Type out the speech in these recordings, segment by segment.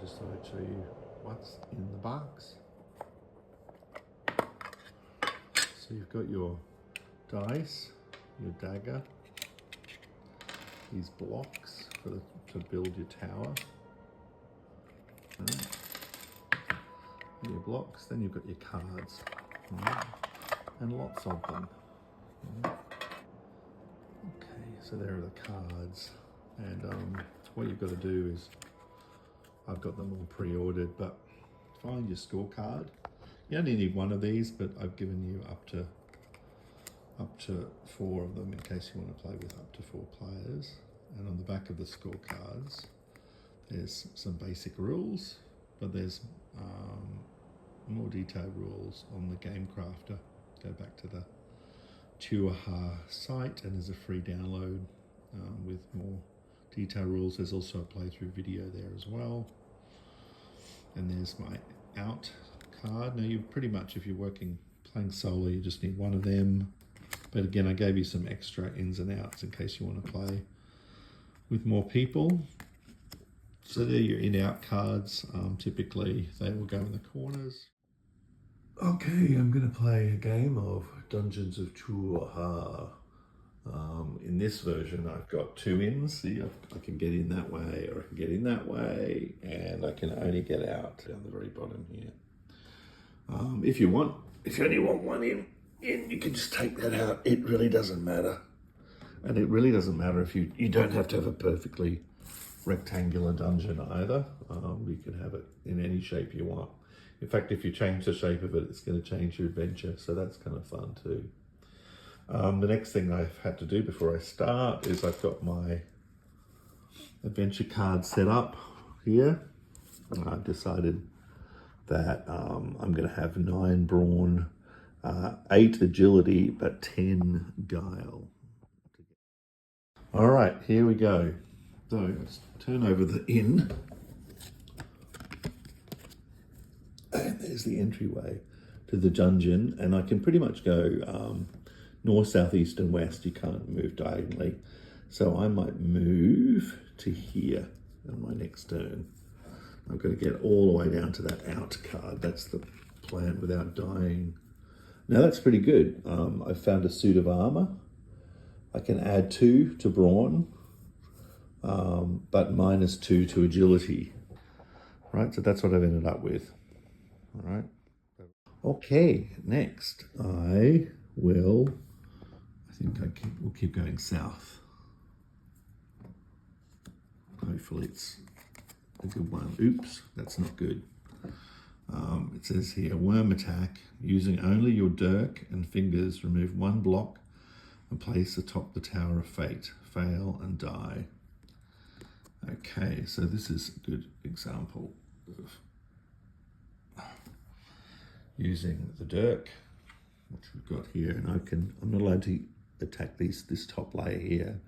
just thought I'd show you what's in the box. So you've got your dice, your dagger, these blocks to build your tower. Your blocks, then you've got your cards, and lots of them. Okay, so there are the cards, and what you've got to do is, I've got them all pre-ordered, but find your scorecard. You only need one of these, but I've given you up to 4 of them in case you want to play with up to 4 players. And on the back of the scorecards, there's some basic rules, but there's more detailed rules on the Game Crafter. Go back to the Tur Haar site, and there's a free download with more detailed rules. There's also a playthrough video there as well. And there's my out card. Now, you pretty much, if you're playing solo, you just need one of them. But again, I gave you some extra ins and outs in case you want to play with more people. So they're your in-out cards. Typically, they will go in the corners. Okay, I'm going to play a game of Dungeons of Tur Haar. In this version, I've got 2 ins. See, I can get in that way, or I can get in that way, and I can only get out down the very bottom here. If you only want one in, you can just take that out. It really doesn't matter. And it really doesn't matter if you don't have to have a perfectly rectangular dungeon either. You can have it in any shape you want. In fact, if you change the shape of it, it's going to change your adventure. So that's kind of fun too. The next thing I've had to do before I start is I've got my adventure card set up here. I've decided that I'm going to have 9 brawn, 8 agility, but 10 guile. All right, here we go. So let's turn over the inn. And there's the entryway to the dungeon. And I can pretty much go north, south, east, and west. You can't move diagonally. So I might move to here on my next turn. I'm going to get all the way down to that out card. That's the plan without dying. Now that's pretty good. I've found a suit of armor. I can add 2 to brawn, but -2 to agility. Right, so that's what I've ended up with. All right. Okay, next I think we'll keep going south. Hopefully it's a good one. Oops, that's not good. It says here, worm attack. Using only your dirk and fingers, remove 1 block and place atop the Tower of Fate. Fail and die. Okay, so this is a good example of using the dirk, which we've got here, and I'm not allowed to attack this top layer here,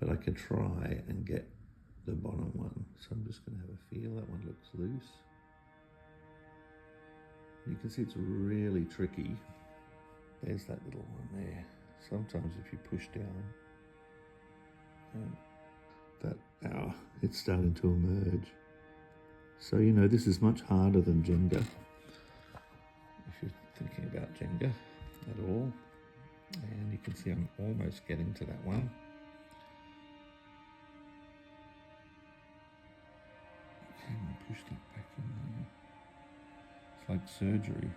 but I can try and get the bottom one. So I'm just going to have a feel. That one looks loose. You can see it's really tricky. There's that little one there. Sometimes if you push down, it's starting to emerge. So, you know, this is much harder than Jenga, if you're thinking about Jenga at all. And you can see I'm almost getting to that one. Okay, I'm going to push that back in there. It's like surgery.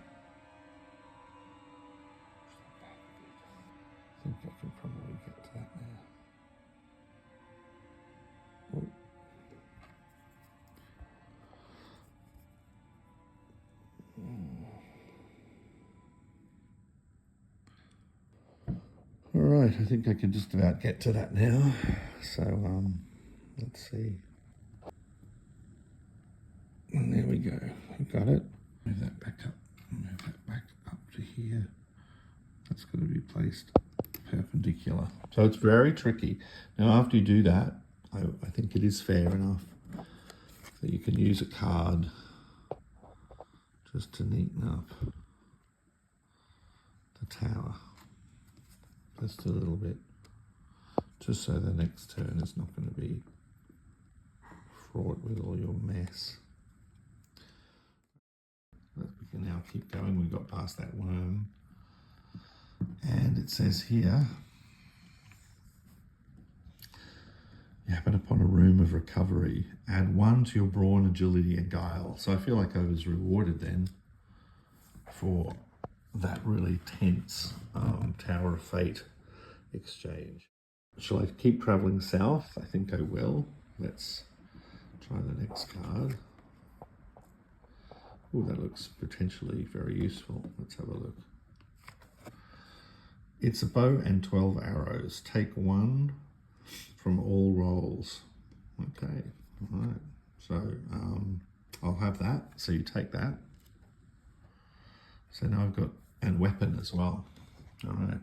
I think I can probably get to that now. Oh. All right, I think I can just about get to that now. So let's see. And there we go. I got it. Move that back up. Move that back up to here. That's got to be placed perpendicular. So it's very tricky. Now after you do that, I think it is fair enough that you can use a card just to neaten up the tower. Just a little bit. Just so the next turn is not going to be fraught with all your mess. can now keep going. We got past that worm. And it says here, you happen upon a room of recovery. Add 1 to your brawn, agility, and guile. So I feel like I was rewarded then for that really tense Tower of Fate exchange. Shall I keep traveling south? I think I will. Let's try the next card. Oh, that looks potentially very useful. Let's have a look. It's a bow and 12 arrows. Take 1 from all rolls. Okay, all right. So I'll have that. So you take that. So now I've got, and weapon as well. All right.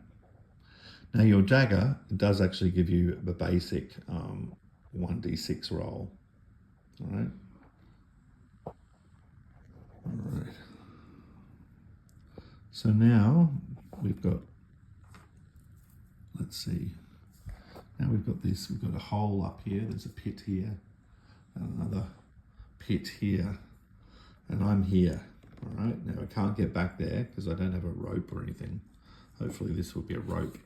Now your dagger does actually give you the basic 1d6 roll. All right. All right. So now we've got, let's see. Now we've got this, we've got a hole up here, there's a pit here, and another pit here, and I'm here. All right, now I can't get back there because I don't have a rope or anything. Hopefully this will be a rope.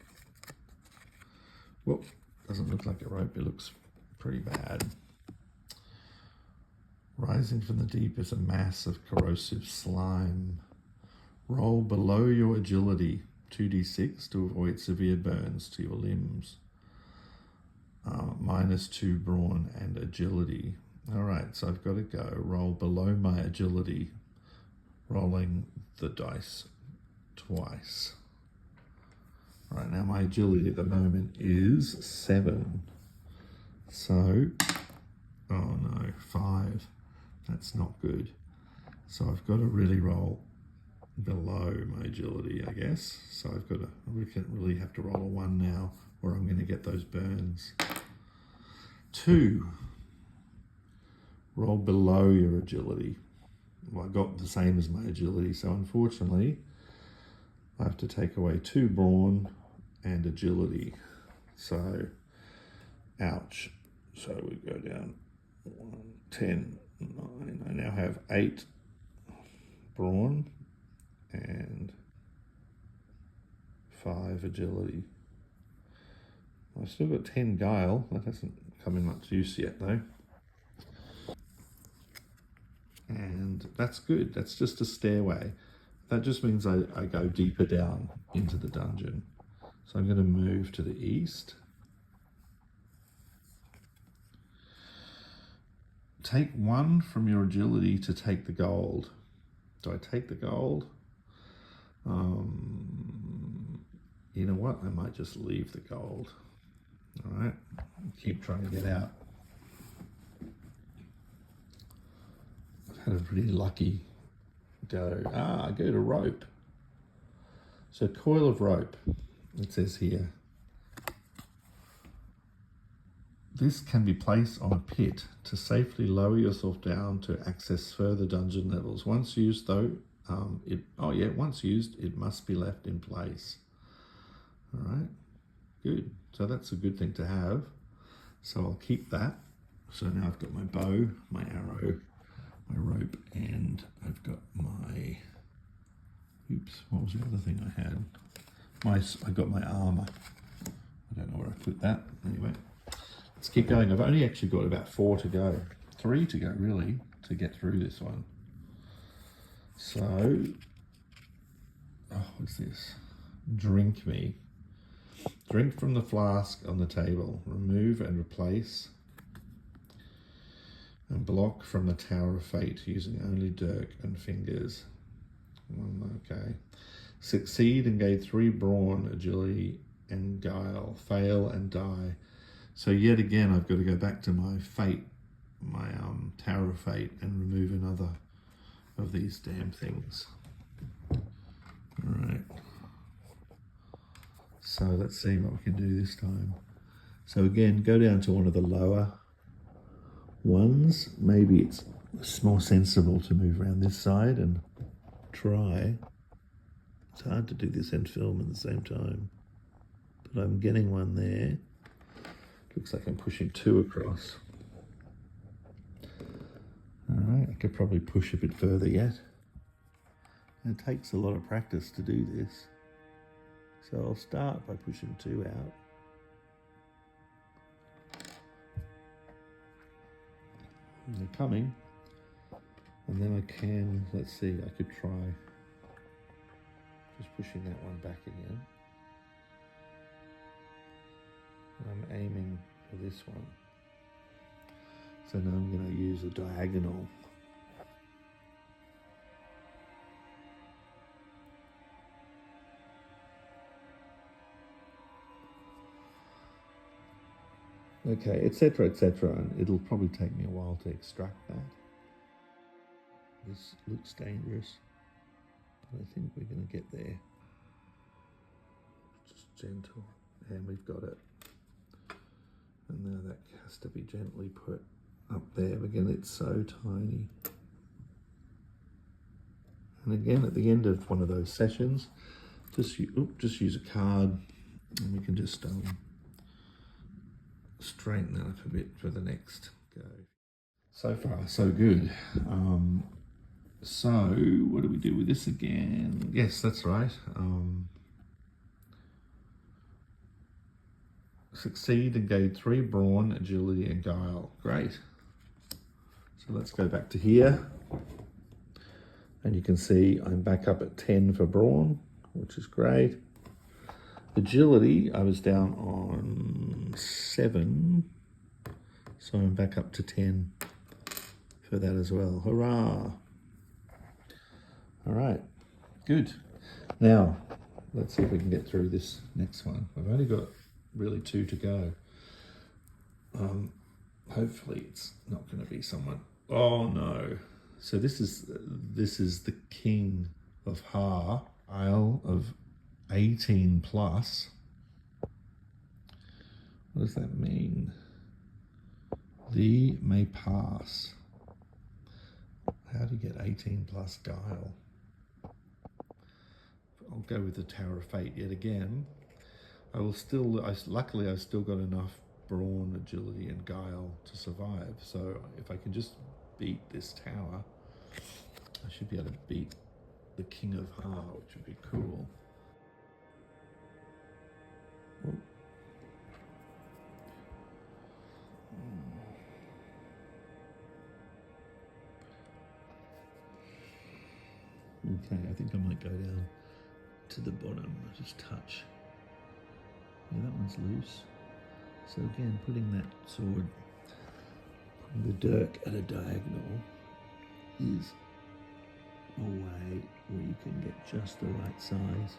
Well, doesn't look like a rope, it looks pretty bad. Rising from the deep is a mass of corrosive slime. Roll below your agility, 2d6 to avoid severe burns to your limbs. -2 brawn and agility. All right, so I've got to go roll below my agility, rolling the dice twice. All right, now my agility at the moment is 7. So, oh no, 5. That's not good. So I've got to really roll below my agility, I guess. So I've got to, we can really have to roll a 1 now, or I'm going to get those burns. 2. Roll below your agility. Well, I got the same as my agility, so unfortunately I have to take away 2 brawn and agility. So, ouch. So we go down 1, 10, 9. I now have 8 brawn and 5 agility. I've still got 10 guile. That hasn't come in much use yet though. And that's good. That's just a stairway. That just means I go deeper down into the dungeon. So I'm going to move to the east. Take 1 from your agility to take the gold. Do I take the gold? You know what? I might just leave the gold. All right, keep trying to get out. I've had a pretty lucky go. I go to rope. So coil of rope, it says here. This can be placed on a pit to safely lower yourself down to access further dungeon levels. Once used though, once used, it must be left in place. All right, good. So that's a good thing to have. So I'll keep that. So now I've got my bow, my arrow, my rope, and I've got my, oops, what was the other thing I had? I got my armor. I don't know where I put that. Anyway, let's keep going. I've only actually got about 4 to go. 3 to go really, to get through this one. So, what's this? Drink me. Drink from the flask on the table. Remove and replace. And block from the Tower of Fate using only dirk and fingers. Okay. Succeed and gain 3 brawn, agility and guile. Fail and die. So yet again, I've got to go back to my fate, my Tower of Fate, and remove another of these damn things. All right. So let's see what we can do this time. So again, go down to one of the lower ones. Maybe it's more sensible to move around this side and try. It's hard to do this and film at the same time, but I'm getting one there. Looks like I'm pushing 2 across. All right, I could probably push a bit further yet. And it takes a lot of practice to do this. So I'll start by pushing 2 out. And they're coming. And then I can, let's see, I could try just pushing that one back again. I'm aiming for this one. So now I'm going to use a diagonal. Okay, etc., etc. And it'll probably take me a while to extract that. This looks dangerous, but I think we're going to get there. Just gentle, and we've got it. And now that has to be gently put up there. Again, it's so tiny. And again, at the end of one of those sessions, just use a card, and we can just straighten that up a bit for the next go. So far, so good. So what do we do with this again? Yes, that's right. Succeed and gain 3 brawn, agility, and guile. Great. So let's go back to here. And you can see I'm back up at 10 for brawn, which is great. Agility, I was down on 7. So I'm back up to 10 for that as well. Hurrah. All right, good. Now, let's see if we can get through this next one. I've only got really 2 to go. Hopefully it's not going to be someone. Oh no. So this is the King of Haar, Isle of 18 plus. What does that mean? Thee may pass. How do you get 18 plus guile? I'll go with the Tower of Fate yet again. Luckily I've still got enough brawn, agility, and guile to survive. So if I can just beat this tower, I should be able to beat the King of Haar, which would be cool. Oh. Okay, I think I might go down to the bottom, just touch. Yeah, that one's loose. So again, putting that sword, putting the dirk at a diagonal is a way where you can get just the right size.